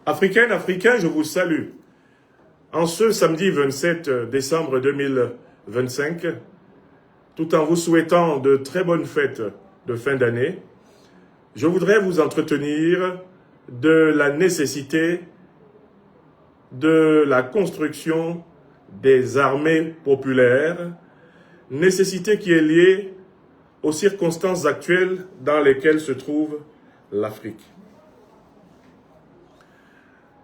Africaines, Africains, je vous salue. En ce samedi 27 décembre 2025, tout en vous souhaitant de très bonnes fêtes de fin d'année, je voudrais vous entretenir de la nécessité de la construction des armées populaires, nécessité qui est liée aux circonstances actuelles dans lesquelles se trouve l'Afrique.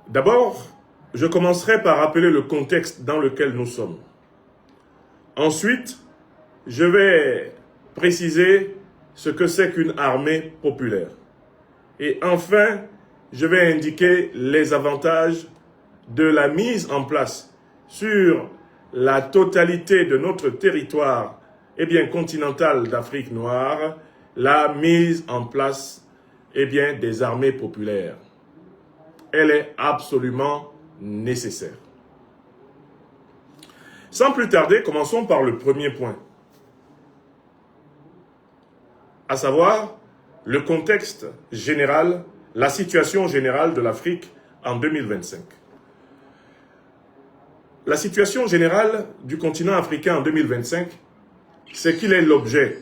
D'abord, je commencerai par rappeler le contexte dans lequel nous sommes. Ensuite, je vais préciser ce que c'est qu'une armée populaire. Et enfin, je vais indiquer les avantages de la mise en place sur la totalité de notre territoire continental d'Afrique noire, la mise en place des armées populaires. Elle est absolument nécessaire. Sans plus tarder, commençons par le premier point, à savoir le contexte général, la situation générale de l'Afrique en 2025. La situation générale du continent africain en 2025, c'est qu'il est l'objet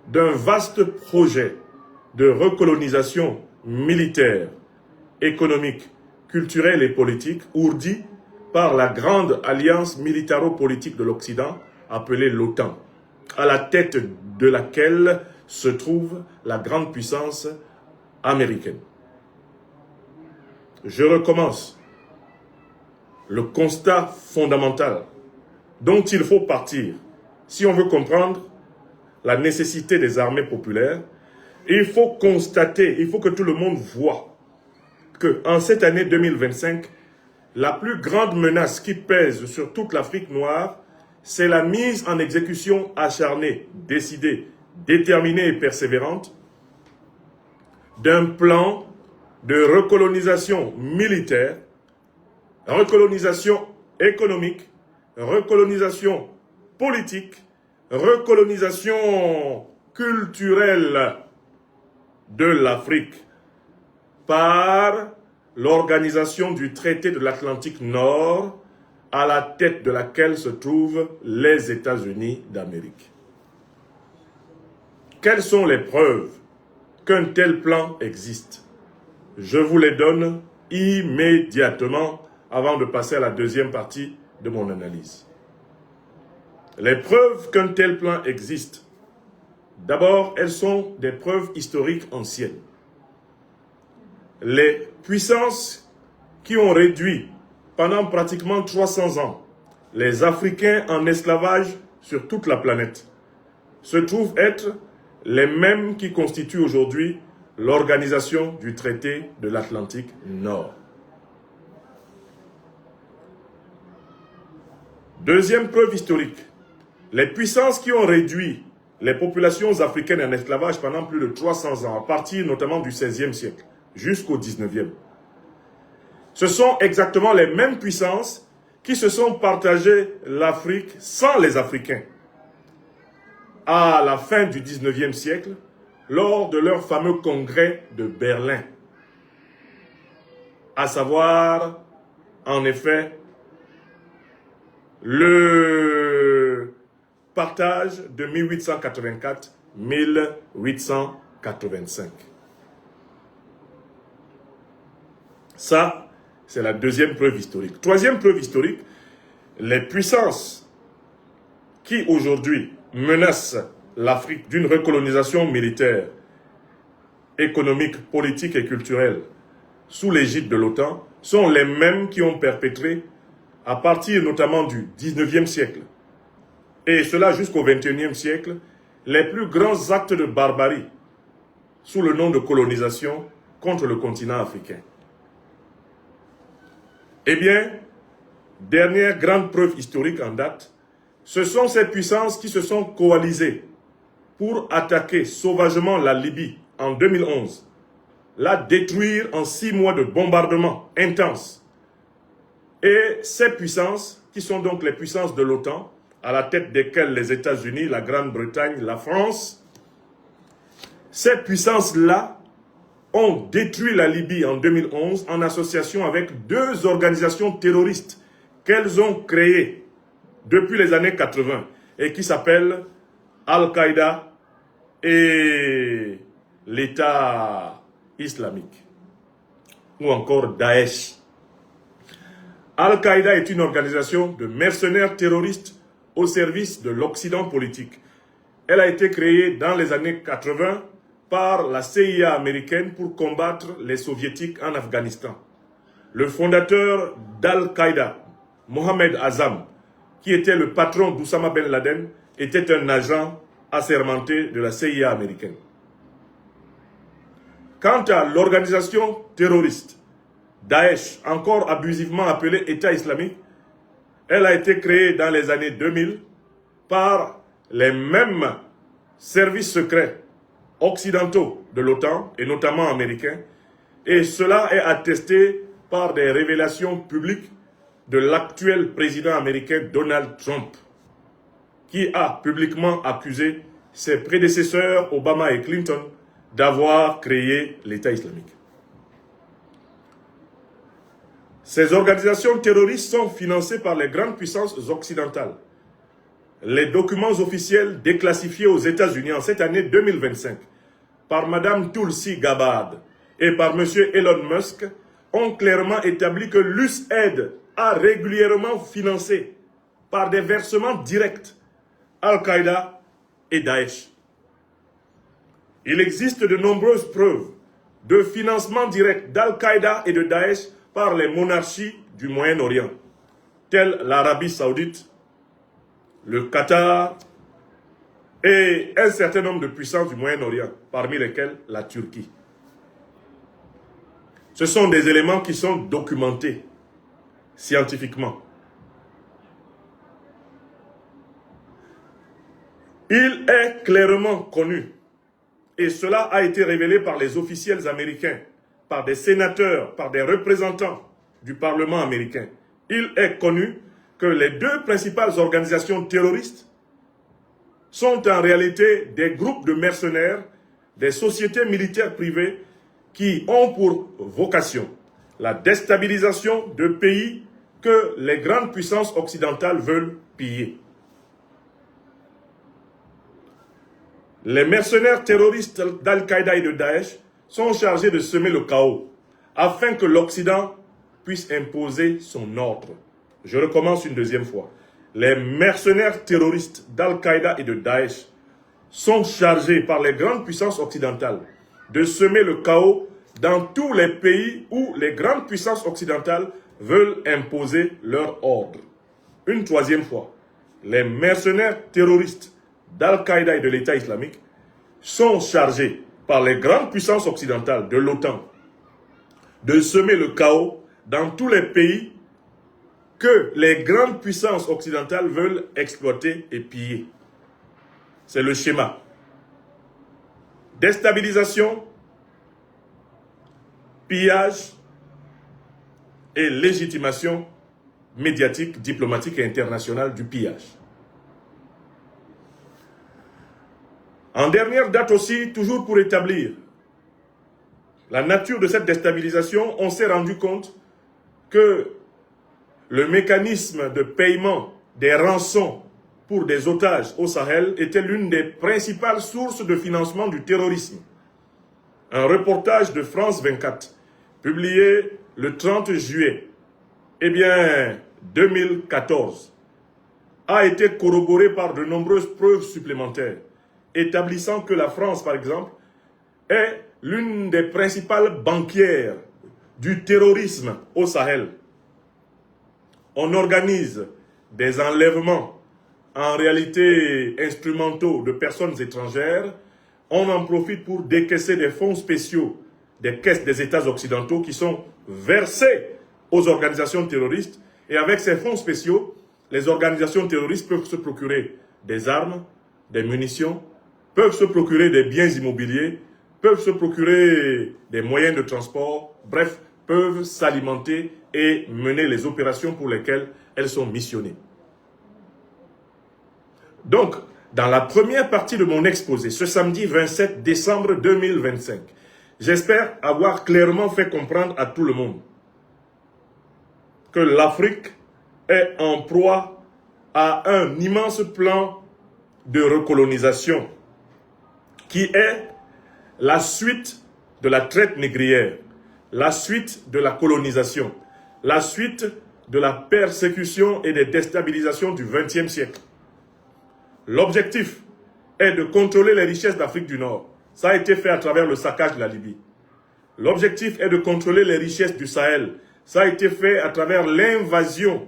d'un vaste projet de recolonisation militaire, économique, culturelle et politique ourdi par la grande alliance militaro-politique de l'Occident appelée l'OTAN, à la tête de laquelle se trouve la grande puissance américaine. Je recommence. Le constat fondamental dont il faut partir si on veut comprendre la nécessité des armées populaires, il faut constater, il faut que tout le monde voit qu'en cette année 2025, la plus grande menace qui pèse sur toute l'Afrique noire, c'est la mise en exécution acharnée, décidée, déterminée et persévérante d'un plan de recolonisation militaire, recolonisation économique, recolonisation politique, recolonisation culturelle de l'Afrique par l'organisation du traité de l'Atlantique Nord à la tête de laquelle se trouvent les États-Unis d'Amérique. Quelles sont les preuves qu'un tel plan existe? Je vous les donne immédiatement avant de passer à la deuxième partie de mon analyse. Les preuves qu'un tel plan existe, d'abord, elles sont des preuves historiques anciennes. Les puissances qui ont réduit pendant pratiquement 300 ans les Africains en esclavage sur toute la planète se trouvent être les mêmes qui constituent aujourd'hui l'organisation du traité de l'Atlantique Nord. Deuxième preuve historique, les puissances qui ont réduit les populations africaines en esclavage pendant plus de 300 ans, à partir notamment du XVIe siècle jusqu'au XIXe, ce sont exactement les mêmes puissances qui se sont partagées l'Afrique sans les Africains. À la fin du XIXe siècle, lors de leur fameux congrès de Berlin, à savoir, en effet, le partage de 1884-1885. Ça, c'est la deuxième preuve historique. Troisième preuve historique, les puissances qui aujourd'hui menacent l'Afrique d'une recolonisation militaire, économique, politique et culturelle sous l'égide de l'OTAN sont les mêmes qui ont perpétré, à partir notamment du 19e siècle, et cela jusqu'au 21e siècle, les plus grands actes de barbarie sous le nom de colonisation contre le continent africain. Eh bien, dernière grande preuve historique en date, ce sont ces puissances qui se sont coalisées pour attaquer sauvagement la Libye en 2011, la détruire en 6 mois de bombardements intenses. Et ces puissances, qui sont donc les puissances de l'OTAN, à la tête desquelles les États-Unis, la Grande-Bretagne, la France, ces puissances-là ont détruit la Libye en 2011 en association avec deux organisations terroristes qu'elles ont créées depuis les années 80 et qui s'appellent Al-Qaïda et l'État islamique, ou encore Daesh. Al-Qaïda est une organisation de mercenaires terroristes au service de l'Occident politique. Elle a été créée dans les années 80 par la CIA américaine pour combattre les soviétiques en Afghanistan. Le fondateur d'Al-Qaïda, Mohamed Azam, qui était le patron d'Oussama Ben Laden, était un agent assermenté de la CIA américaine. Quant à l'organisation terroriste Daesh, encore abusivement appelée État islamique, elle a été créée dans les années 2000 par les mêmes services secrets occidentaux de l'OTAN, et notamment américains, et cela est attesté par des révélations publiques de l'actuel président américain Donald Trump, qui a publiquement accusé ses prédécesseurs Obama et Clinton d'avoir créé l'État islamique. Ces organisations terroristes sont financées par les grandes puissances occidentales. Les documents officiels déclassifiés aux États-Unis en cette année 2025 par Mme Tulsi Gabbard et par M. Elon Musk ont clairement établi que l'USAID a régulièrement financé par des versements directs Al-Qaïda et Daesh. Il existe de nombreuses preuves de financement direct d'Al-Qaïda et de Daesh par les monarchies du Moyen-Orient, telles l'Arabie Saoudite, le Qatar et un certain nombre de puissances du Moyen-Orient, parmi lesquelles la Turquie. Ce sont des éléments qui sont documentés scientifiquement. Il est clairement connu, et cela a été révélé par les officiels américains, par des sénateurs, par des représentants du Parlement américain. Il est connu que les deux principales organisations terroristes sont en réalité des groupes de mercenaires, des sociétés militaires privées qui ont pour vocation la déstabilisation de pays que les grandes puissances occidentales veulent piller. Les mercenaires terroristes d'Al-Qaïda et de Daesh sont chargés de semer le chaos afin que l'Occident puisse imposer son ordre. Je recommence une deuxième fois. Les mercenaires terroristes d'Al-Qaïda et de Daesh sont chargés par les grandes puissances occidentales de semer le chaos dans tous les pays où les grandes puissances occidentales veulent imposer leur ordre. Une troisième fois, les mercenaires terroristes d'Al-Qaïda et de l'État islamique sont chargés par les grandes puissances occidentales de l'OTAN de semer le chaos dans tous les pays que les grandes puissances occidentales veulent exploiter et piller. C'est le schéma. Déstabilisation, pillage et légitimation médiatique, diplomatique et internationale du pillage. En dernière date aussi, toujours pour établir la nature de cette déstabilisation, on s'est rendu compte que le mécanisme de paiement des rançons pour des otages au Sahel était l'une des principales sources de financement du terrorisme. Un reportage de France 24, publié le 30 juillet 2014, a été corroboré par de nombreuses preuves supplémentaires, établissant que la France, par exemple, est l'une des principales banquières du terrorisme au Sahel. On organise des enlèvements, en réalité instrumentaux, de personnes étrangères. On en profite pour décaisser des fonds spéciaux des caisses des États occidentaux qui sont versés aux organisations terroristes. Et avec ces fonds spéciaux, les organisations terroristes peuvent se procurer des armes, des munitions, peuvent se procurer des biens immobiliers, peuvent se procurer des moyens de transport, bref, peuvent s'alimenter et mener les opérations pour lesquelles elles sont missionnées. Donc, dans la première partie de mon exposé, ce samedi 27 décembre 2025, J'espère avoir clairement fait comprendre à tout le monde que l'Afrique est en proie à un immense plan de recolonisation qui est la suite de la traite négrière, la suite de la colonisation, la suite de la persécution et des déstabilisations du XXe siècle. L'objectif est de contrôler les richesses d'Afrique du Nord. Ça a été fait à travers le saccage de la Libye. L'objectif est de contrôler les richesses du Sahel. Ça a été fait à travers l'invasion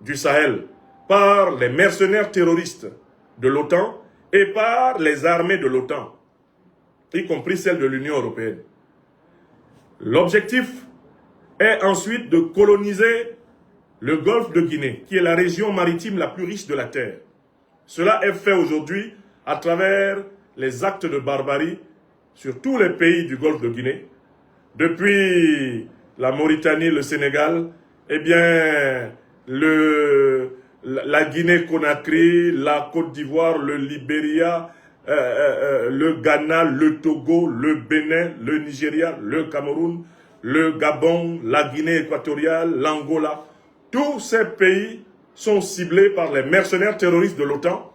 du Sahel par les mercenaires terroristes de l'OTAN et par les armées de l'OTAN, y compris celles de l'Union européenne. L'objectif est ensuite de coloniser le golfe de Guinée, qui est la région maritime la plus riche de la Terre. Cela est fait aujourd'hui à travers les actes de barbarie sur tous les pays du golfe de Guinée. Depuis la Mauritanie, le Sénégal, eh bien, la Guinée-Conakry, la Côte d'Ivoire, le Libéria, le Ghana, le Togo, le Bénin, le Nigeria, le Cameroun, le Gabon, la Guinée équatoriale, l'Angola. Tous ces pays sont ciblés par les mercenaires terroristes de l'OTAN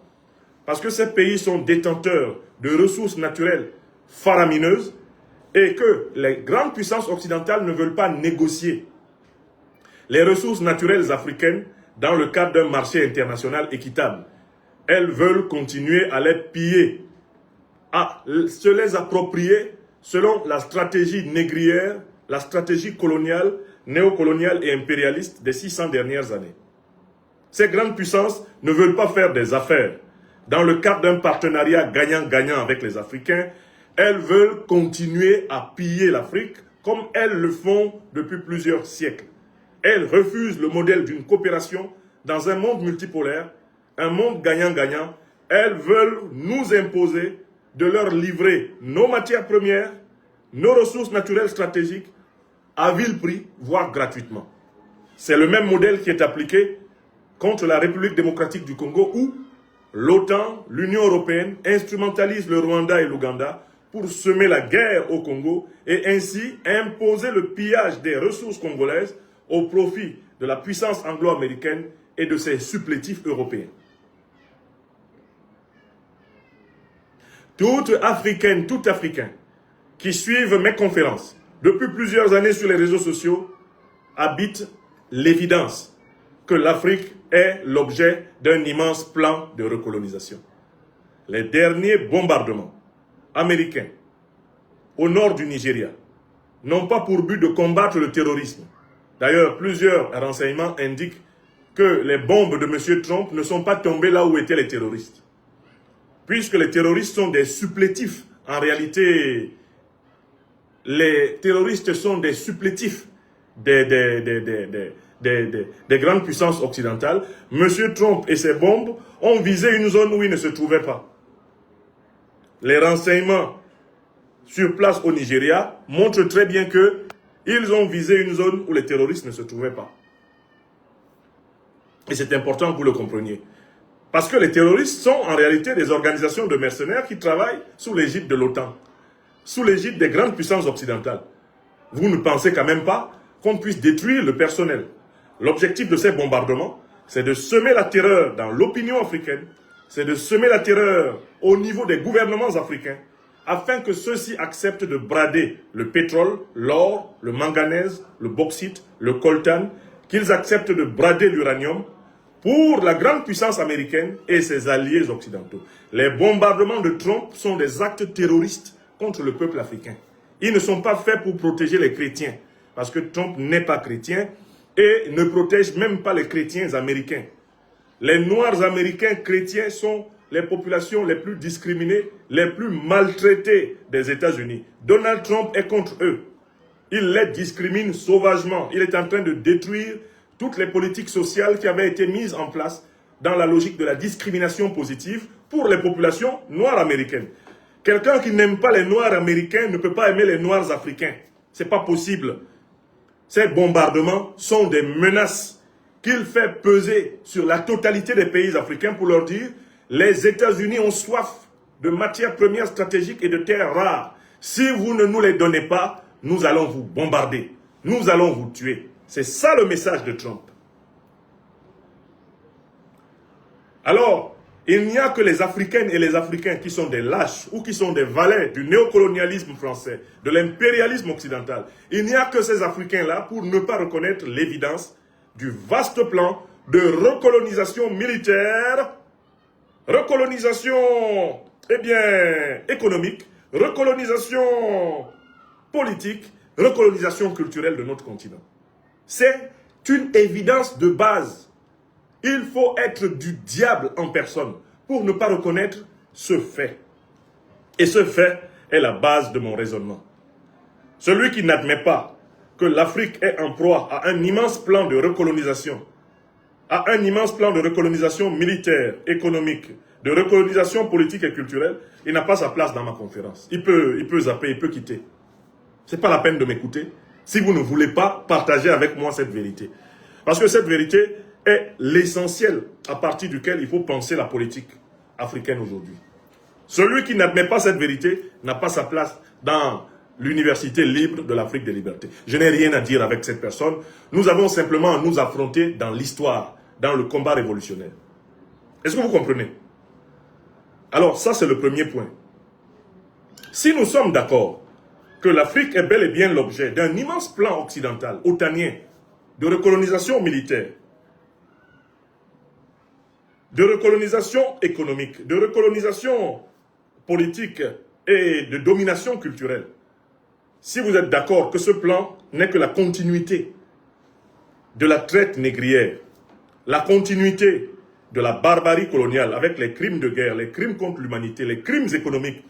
parce que ces pays sont détenteurs de ressources naturelles faramineuses et que les grandes puissances occidentales ne veulent pas négocier les ressources naturelles africaines dans le cadre d'un marché international équitable. Elles veulent continuer à les piller, à se les approprier selon la stratégie négrière, la stratégie coloniale, néocoloniale et impérialiste des 600 dernières années. Ces grandes puissances ne veulent pas faire des affaires dans le cadre d'un partenariat gagnant-gagnant avec les Africains. Elles veulent continuer à piller l'Afrique comme elles le font depuis plusieurs siècles. Elles refusent le modèle d'une coopération dans un monde multipolaire, un monde gagnant-gagnant. Elles veulent nous imposer de leur livrer nos matières premières, nos ressources naturelles stratégiques à vil prix, voire gratuitement. C'est le même modèle qui est appliqué contre la République démocratique du Congo où l'OTAN, l'Union européenne, instrumentalise le Rwanda et l'Ouganda pour semer la guerre au Congo et ainsi imposer le pillage des ressources congolaises au profit de la puissance anglo-américaine et de ses supplétifs européens. Tout Africain qui suivent mes conférences depuis plusieurs années sur les réseaux sociaux habitent l'évidence que l'Afrique est l'objet d'un immense plan de recolonisation. Les derniers bombardements américains au nord du Nigeria n'ont pas pour but de combattre le terrorisme. D'ailleurs, plusieurs renseignements indiquent que les bombes de M. Trump ne sont pas tombées là où étaient les terroristes. Puisque les terroristes sont des supplétifs. En réalité, les terroristes sont des supplétifs des grandes puissances occidentales. M. Trump et ses bombes ont visé une zone où il ne se trouvait pas. Les renseignements sur place au Nigeria montrent très bien qu'ils ont visé une zone où les terroristes ne se trouvaient pas. Et c'est important que vous le compreniez. Parce que les terroristes sont en réalité des organisations de mercenaires qui travaillent sous l'égide de l'OTAN, sous l'égide des grandes puissances occidentales. Vous ne pensez quand même pas qu'on puisse détruire le personnel. L'objectif de ces bombardements, c'est de semer la terreur dans l'opinion africaine, c'est de semer la terreur au niveau des gouvernements africains, afin que ceux-ci acceptent de brader le pétrole, l'or, le manganèse, le bauxite, le coltan, qu'ils acceptent de brader l'uranium pour la grande puissance américaine et ses alliés occidentaux. Les bombardements de Trump sont des actes terroristes contre le peuple africain. Ils ne sont pas faits pour protéger les chrétiens, parce que Trump n'est pas chrétien et ne protège même pas les chrétiens américains. Les Noirs américains chrétiens sont les populations les plus discriminées, les plus maltraitées des États-Unis. Donald Trump est contre eux. Il les discrimine sauvagement. Il est en train de détruire toutes les politiques sociales qui avaient été mises en place dans la logique de la discrimination positive pour les populations noires américaines. Quelqu'un qui n'aime pas les Noirs américains ne peut pas aimer les Noirs africains. Ce n'est pas possible. Ces bombardements sont des menaces qu'il fait peser sur la totalité des pays africains pour leur dire les États-Unis ont soif de matières premières stratégiques et de terres rares. Si vous ne nous les donnez pas, nous allons vous bombarder. Nous allons vous tuer. C'est ça le message de Trump. Alors, il n'y a que les Africaines et les Africains qui sont des lâches ou qui sont des valets du néocolonialisme français, de l'impérialisme occidental. Il n'y a que ces Africains-là pour ne pas reconnaître l'évidence du vaste plan de recolonisation militaire, recolonisation, économique, recolonisation politique, recolonisation culturelle de notre continent. C'est une évidence de base. Il faut être du diable en personne pour ne pas reconnaître ce fait. Et ce fait est la base de mon raisonnement. Celui qui n'admet pas que l'Afrique est en proie à un immense plan de recolonisation, à un immense plan de recolonisation militaire, économique, de recolonisation politique et culturelle, il n'a pas sa place dans ma conférence. Il peut zapper, il peut quitter. Ce n'est pas la peine de m'écouter si vous ne voulez pas partager avec moi cette vérité. Parce que cette vérité est l'essentiel à partir duquel il faut penser la politique africaine aujourd'hui. Celui qui n'admet pas cette vérité n'a pas sa place dans l'université libre de l'Afrique des libertés. Je n'ai rien à dire avec cette personne. Nous avons simplement à nous affronter dans l'histoire, dans le combat révolutionnaire. Est-ce que vous comprenez? Alors ça, c'est le premier point. Si nous sommes d'accord que l'Afrique est bel et bien l'objet d'un immense plan occidental, otanien, de recolonisation militaire, de recolonisation économique, de recolonisation politique et de domination culturelle. Si vous êtes d'accord que ce plan n'est que la continuité de la traite négrière, la continuité de la barbarie coloniale avec les crimes de guerre, les crimes contre l'humanité, les crimes économiques,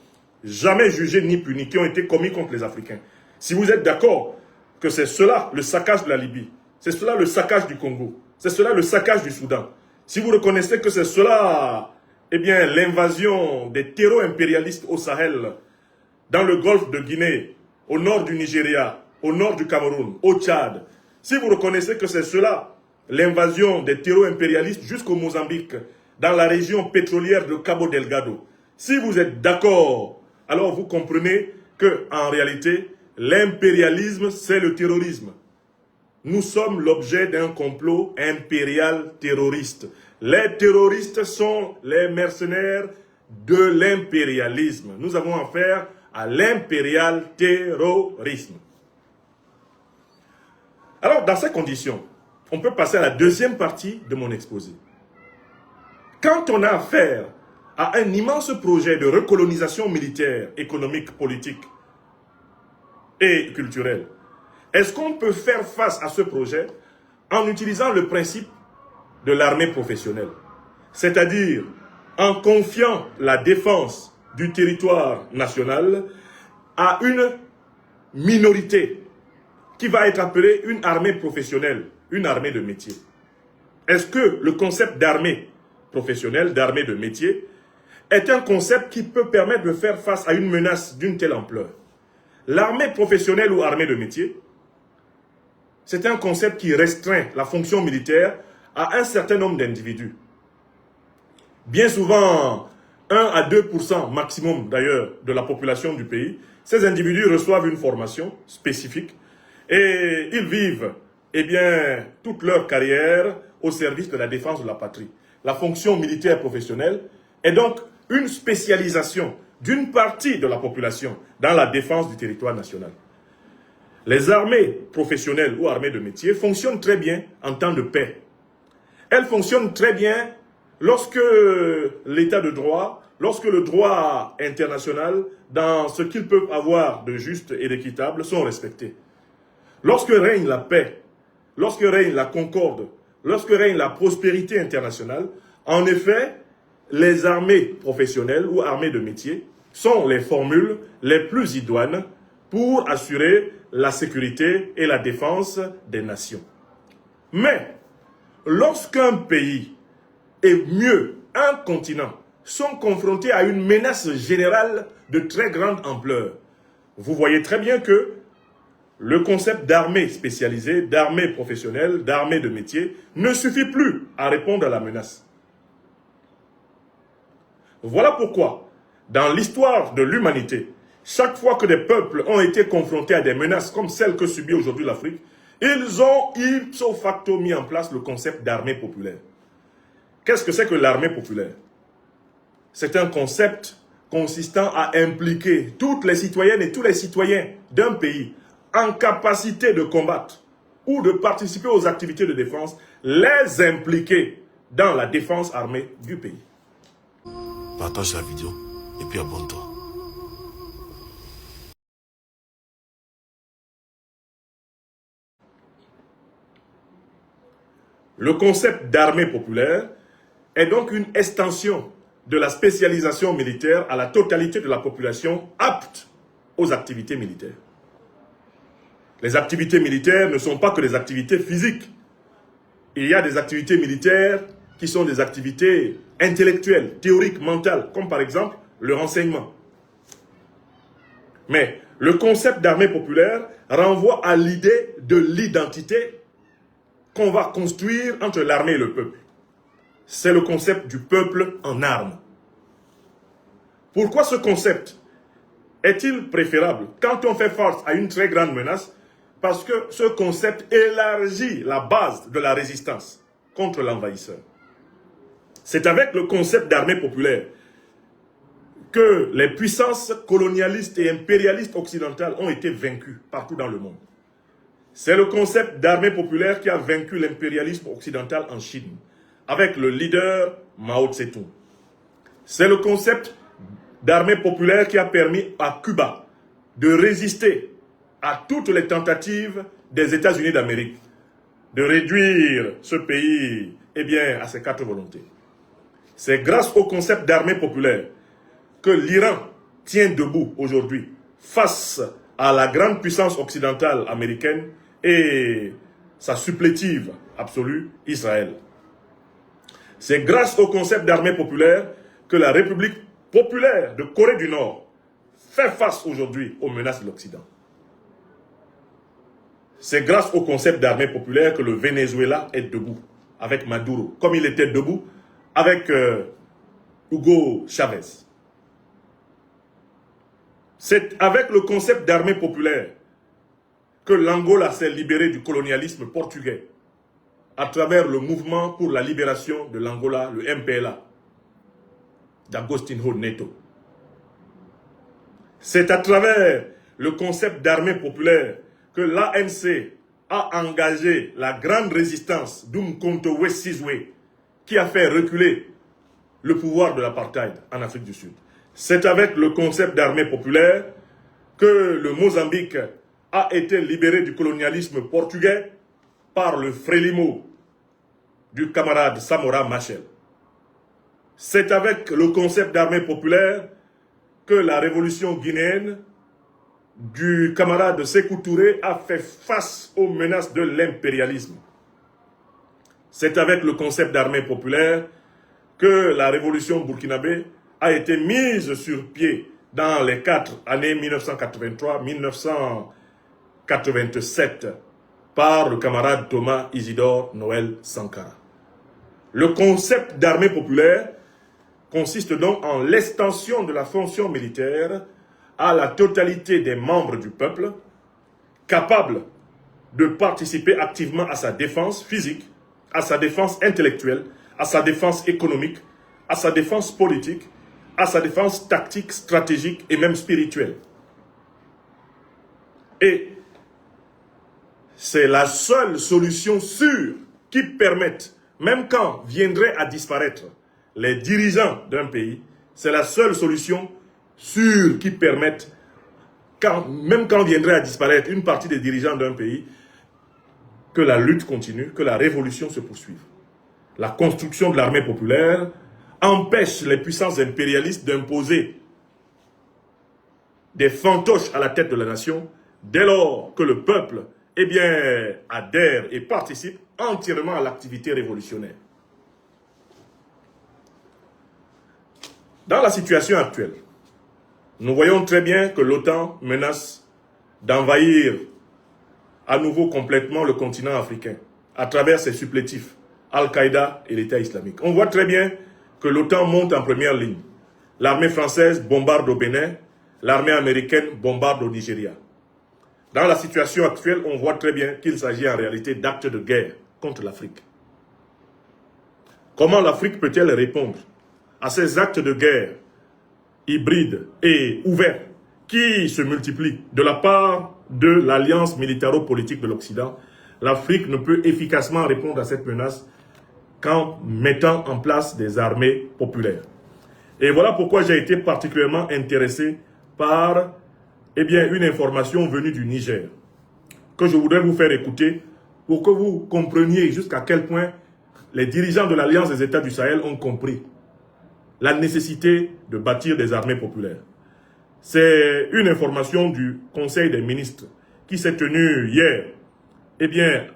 jamais jugés ni punis, qui ont été commis contre les Africains. Si vous êtes d'accord que c'est cela le saccage de la Libye, c'est cela le saccage du Congo, c'est cela le saccage du Soudan, si vous reconnaissez que c'est cela, l'invasion des terreaux impérialistes au Sahel, dans le golfe de Guinée, au nord du Nigeria, au nord du Cameroun, au Tchad, si vous reconnaissez que c'est cela, l'invasion des terreaux impérialistes jusqu'au Mozambique, dans la région pétrolière de Cabo Delgado, si vous êtes d'accord, alors vous comprenez que, en réalité, l'impérialisme, c'est le terrorisme. Nous sommes l'objet d'un complot impérial terroriste. Les terroristes sont les mercenaires de l'impérialisme. Nous avons affaire à l'impérial terrorisme. Alors, dans ces conditions, on peut passer à la deuxième partie de mon exposé. Quand on a affaire à un immense projet de recolonisation militaire, économique, politique et culturelle, est-ce qu'on peut faire face à ce projet en utilisant le principe de l'armée professionnelle? C'est-à-dire en confiant la défense du territoire national à une minorité qui va être appelée une armée professionnelle, une armée de métier. Est-ce que le concept d'armée professionnelle, d'armée de métier, est un concept qui peut permettre de faire face à une menace d'une telle ampleur? L'armée professionnelle ou armée de métier, c'est un concept qui restreint la fonction militaire à un certain nombre d'individus. Bien souvent, 1 à 2% maximum d'ailleurs de la population du pays, ces individus reçoivent une formation spécifique et ils vivent toute leur carrière au service de la défense de la patrie. La fonction militaire professionnelle est donc une spécialisation d'une partie de la population dans la défense du territoire national. Les armées professionnelles ou armées de métier fonctionnent très bien en temps de paix. Elles fonctionnent très bien lorsque l'état de droit, lorsque le droit international, dans ce qu'ils peuvent avoir de juste et d'équitable, sont respectés. Lorsque règne la paix, lorsque règne la concorde, lorsque règne la prospérité internationale, en effet, les armées professionnelles ou armées de métier sont les formules les plus idoines pour assurer la sécurité et la défense des nations. Mais, lorsqu'un pays, et mieux, un continent, sont confrontés à une menace générale de très grande ampleur, vous voyez très bien que le concept d'armée spécialisée, d'armée professionnelle, d'armée de métier ne suffit plus à répondre à la menace. Voilà pourquoi, dans l'histoire de l'humanité, chaque fois que des peuples ont été confrontés à des menaces comme celles que subit aujourd'hui l'Afrique, ils ont ipso facto mis en place le concept d'armée populaire. Qu'est-ce que c'est que l'armée populaire? C'est un concept consistant à impliquer toutes les citoyennes et tous les citoyens d'un pays en capacité de combattre ou de participer aux activités de défense, les impliquer dans la défense armée du pays. Partage la vidéo et puis abonne-toi. Le concept d'armée populaire est donc une extension de la spécialisation militaire à la totalité de la population apte aux activités militaires. Les activités militaires ne sont pas que des activités physiques. Il y a des activités militaires qui sont des activités intellectuelles, théoriques, mentales, comme par exemple le renseignement. Mais le concept d'armée populaire renvoie à l'idée de l'identité qu'on va construire entre l'armée et le peuple. C'est le concept du peuple en armes. Pourquoi ce concept est-il préférable quand on fait face à une très grande menace? Parce que ce concept élargit la base de la résistance contre l'envahisseur. C'est avec le concept d'armée populaire que les puissances colonialistes et impérialistes occidentales ont été vaincues partout dans le monde. C'est le concept d'armée populaire qui a vaincu l'impérialisme occidental en Chine, avec le leader Mao Tse-tung. C'est le concept d'armée populaire qui a permis à Cuba de résister à toutes les tentatives des États-Unis d'Amérique de réduire ce pays à ses quatre volontés. C'est grâce au concept d'armée populaire que l'Iran tient debout aujourd'hui face à la grande puissance occidentale américaine et sa supplétive absolue, Israël. C'est grâce au concept d'armée populaire que la République populaire de Corée du Nord fait face aujourd'hui aux menaces de l'Occident. C'est grâce au concept d'armée populaire que le Venezuela est debout avec Maduro, comme il était debout avec Hugo Chavez. C'est avec le concept d'armée populaire que l'Angola s'est libérée du colonialisme portugais à travers le mouvement pour la libération de l'Angola, le MPLA, d'Agostinho Neto. C'est à travers le concept d'armée populaire que l'ANC a engagé la grande résistance d'Umkhonto we Sizwe qui a fait reculer le pouvoir de l'apartheid en Afrique du Sud. C'est avec le concept d'armée populaire que le Mozambique a été libéré du colonialisme portugais par le Frelimo du camarade Samora Machel. C'est avec le concept d'armée populaire que la révolution guinéenne du camarade Sékou Touré a fait face aux menaces de l'impérialisme. C'est avec le concept d'armée populaire que la révolution burkinabé a été mise sur pied dans les 4 années 1983-1987 par le camarade Thomas Isidore Noël Sankara. Le concept d'armée populaire consiste donc en l'extension de la fonction militaire à la totalité des membres du peuple, capables de participer activement à sa défense physique, à sa défense intellectuelle, à sa défense économique, à sa défense politique, à sa défense tactique, stratégique et même spirituelle. Et c'est la seule solution sûre qui permette, même quand viendraient à disparaître les dirigeants d'un pays, c'est la seule solution sûre qui permette, même quand viendrait à disparaître une partie des dirigeants d'un pays, que la lutte continue, que la révolution se poursuive. La construction de l'armée populaire empêche les puissances impérialistes d'imposer des fantoches à la tête de la nation dès lors que le peuple adhère et participe entièrement à l'activité révolutionnaire. Dans la situation actuelle, nous voyons très bien que l'OTAN menace d'envahir à nouveau complètement le continent africain à travers ses supplétifs, Al-Qaïda et l'État islamique. On voit très bien que l'OTAN monte en première ligne. L'armée française bombarde au Bénin, l'armée américaine bombarde au Nigeria. Dans la situation actuelle, on voit très bien qu'il s'agit en réalité d'actes de guerre contre l'Afrique. Comment l'Afrique peut-elle répondre à ces actes de guerre hybrides et ouverts qui se multiplient de la part de l'alliance militaro-politique de l'Occident? L'Afrique ne peut efficacement répondre à cette menace qu'en mettant en place des armées populaires. Et voilà pourquoi j'ai été particulièrement intéressé par une information venue du Niger, que je voudrais vous faire écouter pour que vous compreniez jusqu'à quel point les dirigeants de l'Alliance des États du Sahel ont compris la nécessité de bâtir des armées populaires. C'est une information du Conseil des ministres qui s'est tenu hier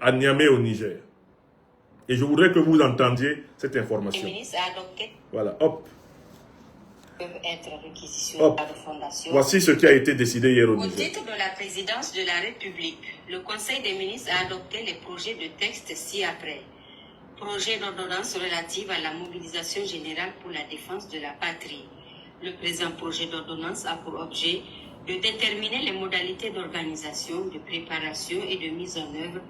à Niamey au Niger. Et je voudrais que vous entendiez cette information. Voilà, hop. Peuvent être réquisitionnés par la Fondation. Voici ce qui a été décidé hier au Niger. Au titre de la présidence de la République, le Conseil des ministres a adopté les projets de texte ci-après. Projet d'ordonnance relative à la mobilisation générale pour la défense de la patrie. Le présent projet d'ordonnance a pour objet de déterminer les modalités d'organisation, de préparation et de mise en œuvre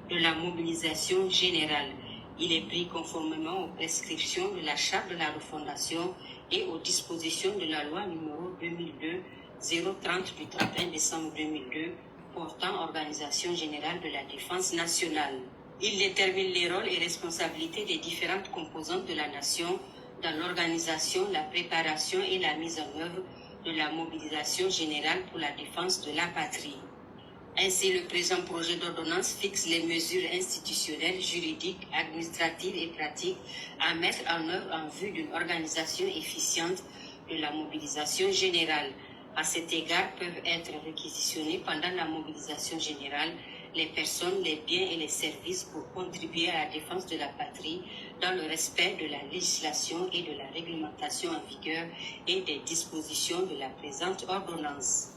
de la mobilisation générale. Il est pris conformément aux prescriptions de la Charte de la refondation et aux dispositions de la loi numéro 2002-030 du 31 décembre 2002 portant organisation générale de la défense nationale. Il détermine les rôles et responsabilités des différentes composantes de la nation dans l'organisation, la préparation et la mise en œuvre de la mobilisation générale pour la défense de la patrie. Ainsi, le présent projet d'ordonnance fixe les mesures institutionnelles, juridiques, administratives et pratiques à mettre en œuvre en vue d'une organisation efficiente de la mobilisation générale. À cet égard, peuvent être réquisitionnés pendant la mobilisation générale les personnes, les biens et les services pour contribuer à la défense de la patrie dans le respect de la législation et de la réglementation en vigueur et des dispositions de la présente ordonnance.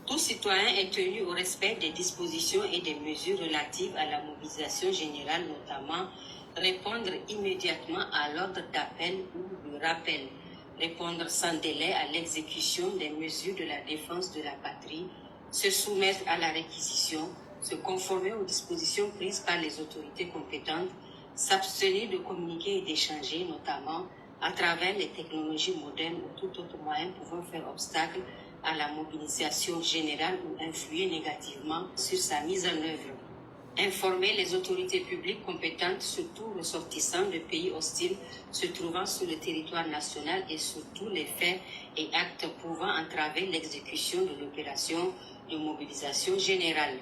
Tout citoyen est tenu au respect des dispositions et des mesures relatives à la mobilisation générale, notamment répondre immédiatement à l'ordre d'appel ou de rappel, répondre sans délai à l'exécution des mesures de la défense de la patrie, se soumettre à la réquisition, se conformer aux dispositions prises par les autorités compétentes, s'abstenir de communiquer et d'échanger, notamment à travers les technologies modernes ou tout autre moyen pouvant faire obstacle à la mobilisation générale ou influer négativement sur sa mise en œuvre. Informer les autorités publiques compétentes sur tout ressortissant de pays hostiles se trouvant sur le territoire national et sur tous les faits et actes pouvant entraver l'exécution de l'opération de mobilisation générale.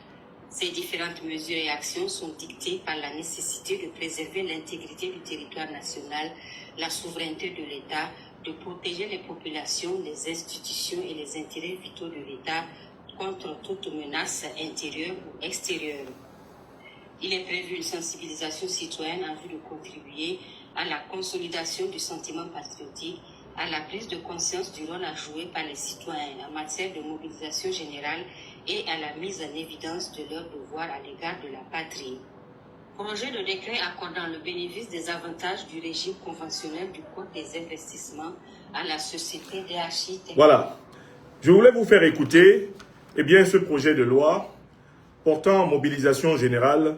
Ces différentes mesures et actions sont dictées par la nécessité de préserver l'intégrité du territoire national, la souveraineté de l'État, de protéger les populations, les institutions et les intérêts vitaux de l'État contre toute menace intérieure ou extérieure. Il est prévu une sensibilisation citoyenne en vue de contribuer à la consolidation du sentiment patriotique, à la prise de conscience du rôle à jouer par les citoyens en matière de mobilisation générale et à la mise en évidence de leur devoir à l'égard de la patrie. Projet de décret accordant le bénéfice des avantages du régime conventionnel du Code des investissements à la société DHI. Voilà. Je voulais vous faire écouter ce projet de loi portant mobilisation générale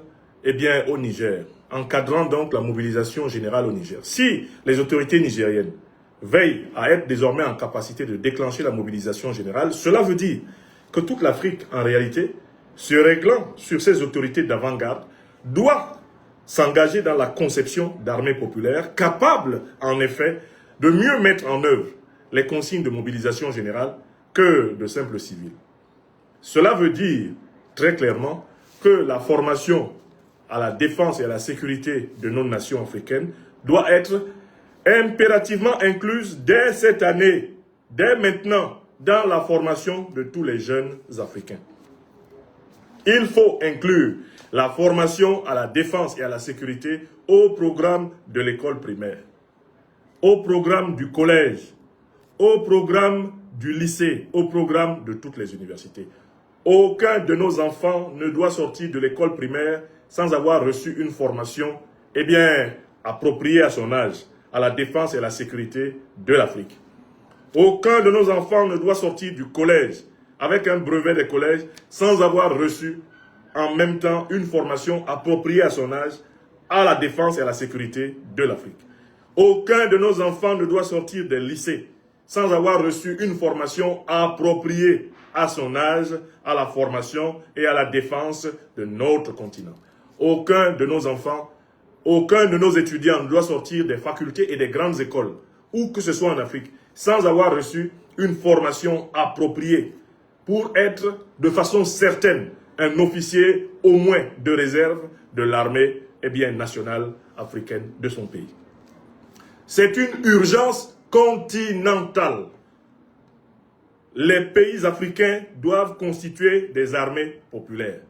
au Niger, encadrant donc la mobilisation générale au Niger. Si les autorités nigériennes veillent à être désormais en capacité de déclencher la mobilisation générale, cela veut dire que toute l'Afrique, en réalité, se réglant sur ces autorités d'avant-garde, doit s'engager dans la conception d'armées populaires capables, en effet, de mieux mettre en œuvre les consignes de mobilisation générale que de simples civils. Cela veut dire, très clairement, que la formation à la défense et à la sécurité de nos nations africaines doit être impérativement incluse dès cette année, dès maintenant, dans la formation de tous les jeunes africains. Il faut inclure la formation à la défense et à la sécurité au programme de l'école primaire, au programme du collège, au programme du lycée, au programme de toutes les universités. Aucun de nos enfants ne doit sortir de l'école primaire sans avoir reçu une formation appropriée à son âge, à la défense et à la sécurité de l'Afrique. Aucun de nos enfants ne doit sortir du collège avec un brevet des collèges sans avoir reçu en même temps une formation appropriée à son âge à la défense et à la sécurité de l'Afrique. Aucun de nos enfants ne doit sortir des lycées sans avoir reçu une formation appropriée à son âge, à la formation et à la défense de notre continent. Aucun de nos enfants, aucun de nos étudiants ne doit sortir des facultés et des grandes écoles, où que ce soit en Afrique, sans avoir reçu une formation appropriée pour être de façon certaine un officier au moins de réserve de l'armée nationale africaine de son pays. C'est une urgence continentale. Les pays africains doivent constituer des armées populaires.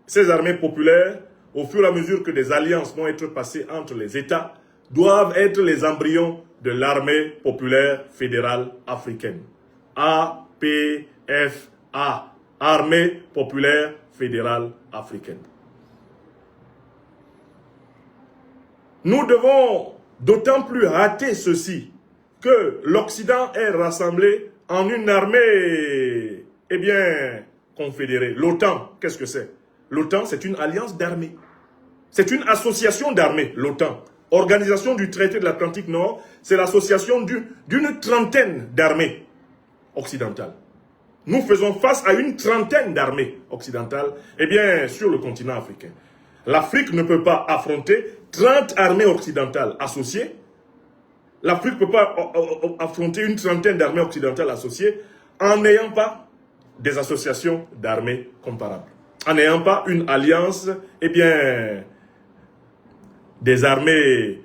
Ces armées populaires, au fur et à mesure que des alliances vont être passées entre les États, doivent être les embryons de l'armée populaire fédérale africaine. APFA, Armée populaire fédérale africaine. Nous devons d'autant plus hâter ceci que l'Occident est rassemblé en une armée, confédérée. L'OTAN, qu'est-ce que c'est? L'OTAN, c'est une alliance d'armées. C'est une association d'armées, l'OTAN. Organisation du traité de l'Atlantique Nord, c'est l'association d'une trentaine d'armées occidentales. Nous faisons face à une trentaine d'armées occidentales, sur le continent africain. L'Afrique ne peut pas affronter 30 armées occidentales associées. L'Afrique ne peut pas affronter une trentaine d'armées occidentales associées en n'ayant pas des associations d'armées comparables. En n'ayant pas une alliance, des armées,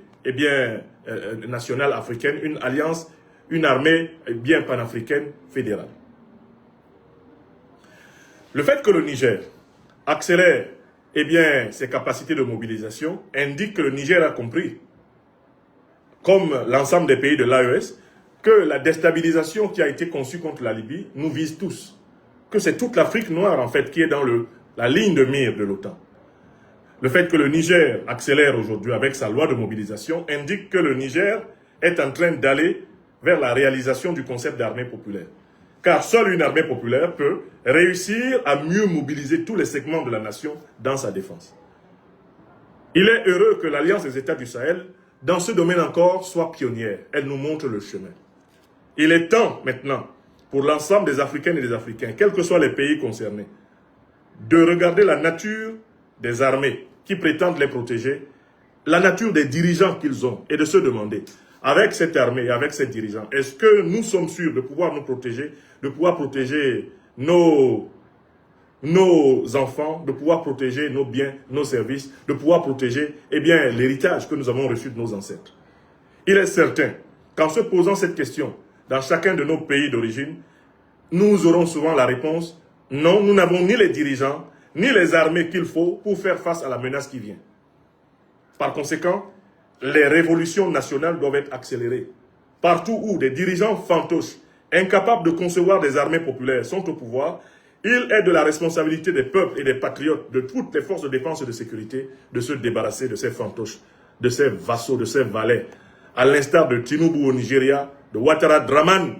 nationales africaines, une armée panafricaine fédérale. Le fait que le Niger accélère ses capacités de mobilisation indique que le Niger a compris, comme l'ensemble des pays de l'AES, que la déstabilisation qui a été conçue contre la Libye nous vise tous. Que c'est toute l'Afrique noire, en fait, qui est dans la ligne de mire de l'OTAN. Le fait que le Niger accélère aujourd'hui avec sa loi de mobilisation indique que le Niger est en train d'aller vers la réalisation du concept d'armée populaire. Car seule une armée populaire peut réussir à mieux mobiliser tous les segments de la nation dans sa défense. Il est heureux que l'Alliance des États du Sahel, dans ce domaine encore, soit pionnière. Elle nous montre le chemin. Il est temps maintenant, pour l'ensemble des Africaines et des Africains, quels que soient les pays concernés, de regarder la nature des armées qui prétendent les protéger, la nature des dirigeants qu'ils ont, et de se demander, avec cette armée et avec ces dirigeants, est-ce que nous sommes sûrs de pouvoir nous protéger, de pouvoir protéger nos enfants, de pouvoir protéger nos biens, nos services, de pouvoir protéger l'héritage que nous avons reçu de nos ancêtres. Il est certain qu'en se posant cette question dans chacun de nos pays d'origine, nous aurons souvent la réponse « Non, nous n'avons ni les dirigeants, ni les armées qu'il faut pour faire face à la menace qui vient. » Par conséquent, les révolutions nationales doivent être accélérées. Partout où des dirigeants fantoches, incapables de concevoir des armées populaires, sont au pouvoir, il est de la responsabilité des peuples et des patriotes, de toutes les forces de défense et de sécurité, de se débarrasser de ces fantoches, de ces vassaux, de ces valets, à l'instar de Tinubu au Nigeria, de Ouattara Draman,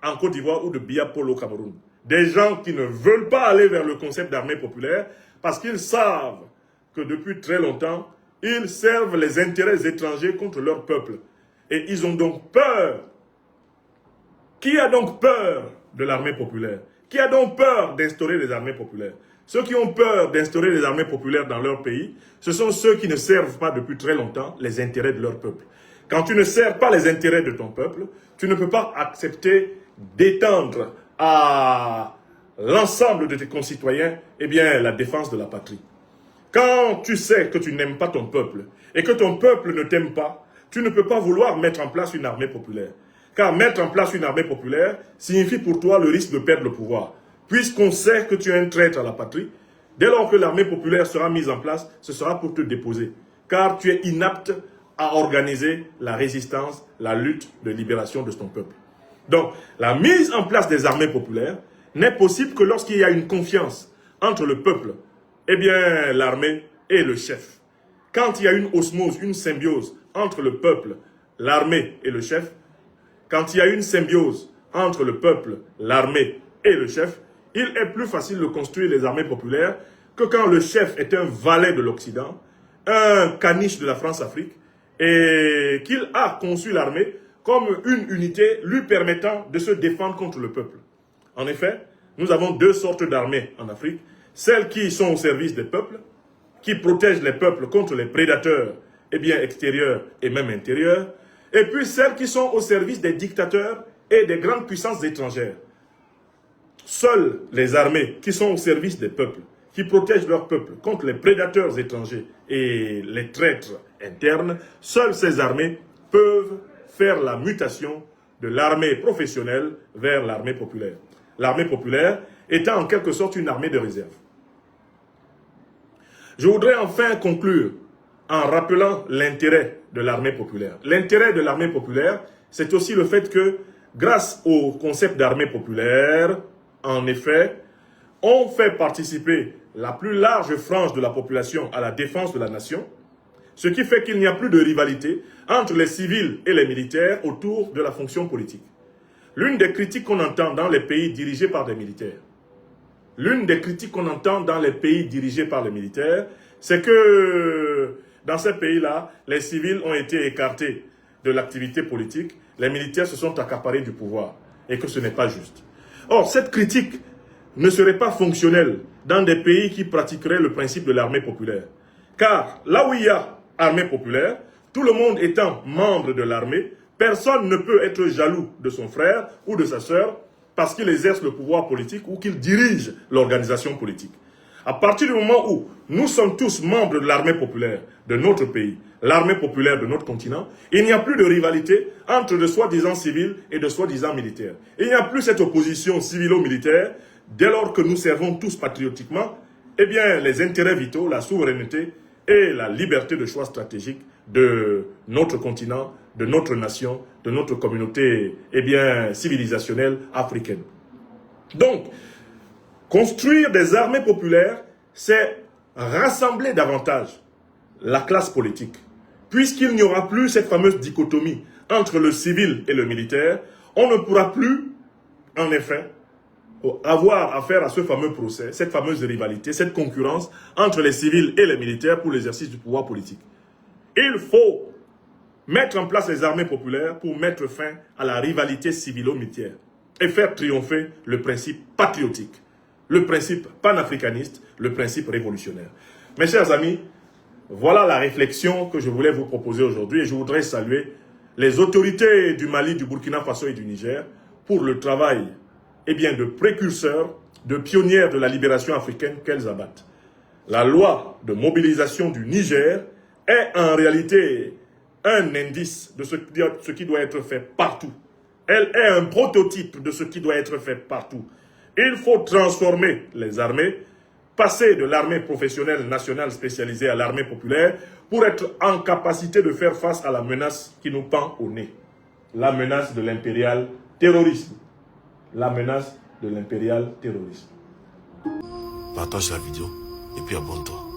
en Côte d'Ivoire ou de Biya Polo au Cameroun. Des gens qui ne veulent pas aller vers le concept d'armée populaire parce qu'ils savent que depuis très longtemps, ils servent les intérêts étrangers contre leur peuple. Et ils ont donc peur. Qui a donc peur de l'armée populaire? Qui a donc peur d'instaurer des armées populaires? Ceux qui ont peur d'instaurer des armées populaires dans leur pays, ce sont ceux qui ne servent pas depuis très longtemps les intérêts de leur peuple. Quand tu ne sers pas les intérêts de ton peuple, tu ne peux pas accepter d'étendre à l'ensemble de tes concitoyens la défense de la patrie. Quand tu sais que tu n'aimes pas ton peuple et que ton peuple ne t'aime pas, tu ne peux pas vouloir mettre en place une armée populaire. Car mettre en place une armée populaire signifie pour toi le risque de perdre le pouvoir. Puisqu'on sait que tu es un traître à la patrie, dès lors que l'armée populaire sera mise en place, ce sera pour te déposer. Car tu es inapte à organiser la résistance, la lutte de libération de ton peuple. Donc, la mise en place des armées populaires n'est possible que lorsqu'il y a une confiance entre le peuple, l'armée et le chef. Quand il y a une osmose, une symbiose entre le peuple, l'armée et le chef, quand il y a une symbiose entre le peuple, l'armée et le chef, il est plus facile de construire les armées populaires que quand le chef est un valet de l'Occident, un caniche de la France-Afrique, et qu'il a conçu l'armée comme une unité lui permettant de se défendre contre le peuple. En effet, nous avons deux sortes d'armées en Afrique, celles qui sont au service des peuples, qui protègent les peuples contre les prédateurs, extérieurs et même intérieurs, et puis celles qui sont au service des dictateurs et des grandes puissances étrangères. Seules les armées qui sont au service des peuples, qui protègent leur peuple contre les prédateurs étrangers et les traîtres internes, seules ces armées peuvent faire la mutation de l'armée professionnelle vers l'armée populaire. L'armée populaire étant en quelque sorte une armée de réserve. Je voudrais enfin conclure en rappelant l'intérêt de l'armée populaire. L'intérêt de l'armée populaire, c'est aussi le fait que, grâce au concept d'armée populaire, en effet, on fait participer la plus large frange de la population à la défense de la nation, ce qui fait qu'il n'y a plus de rivalité entre les civils et les militaires autour de la fonction politique. L'une des critiques qu'on entend dans les pays dirigés par des militaires, c'est que dans ces pays-là, les civils ont été écartés de l'activité politique, les militaires se sont accaparés du pouvoir, et que ce n'est pas juste. Or, cette critique ne serait pas fonctionnelle dans des pays qui pratiqueraient le principe de l'armée populaire. Car là où il y a armée populaire, tout le monde étant membre de l'armée, personne ne peut être jaloux de son frère ou de sa sœur parce qu'il exerce le pouvoir politique ou qu'il dirige l'organisation politique. À partir du moment où nous sommes tous membres de l'armée populaire de notre pays, l'armée populaire de notre continent, il n'y a plus de rivalité entre de soi-disant civils et de soi-disant militaires. Il n'y a plus cette opposition civilo-militaire dès lors que nous servons tous patriotiquement, les intérêts vitaux, la souveraineté et la liberté de choix stratégique de notre continent, de notre nation, de notre communauté civilisationnelle africaine. Donc, construire des armées populaires, c'est rassembler davantage la classe politique. Puisqu'il n'y aura plus cette fameuse dichotomie entre le civil et le militaire, on ne pourra plus, en effet, avoir affaire à ce fameux procès, cette fameuse rivalité, cette concurrence entre les civils et les militaires pour l'exercice du pouvoir politique. Il faut mettre en place les armées populaires pour mettre fin à la rivalité civilo-militaire et faire triompher le principe patriotique, le principe panafricaniste, le principe révolutionnaire. Mes chers amis, voilà la réflexion que je voulais vous proposer aujourd'hui et je voudrais saluer les autorités du Mali, du Burkina Faso et du Niger pour le travail de précurseurs, de pionnières de la libération africaine qu'elles abattent. La loi de mobilisation du Niger est en réalité un indice de ce qui doit être fait partout. Elle est un prototype de ce qui doit être fait partout. Il faut transformer les armées, passer de l'armée professionnelle nationale spécialisée à l'armée populaire pour être en capacité de faire face à la menace qui nous pend au nez. La menace de l'impérial terrorisme. La menace de l'impérial terrorisme. Partage la vidéo et puis abonne-toi.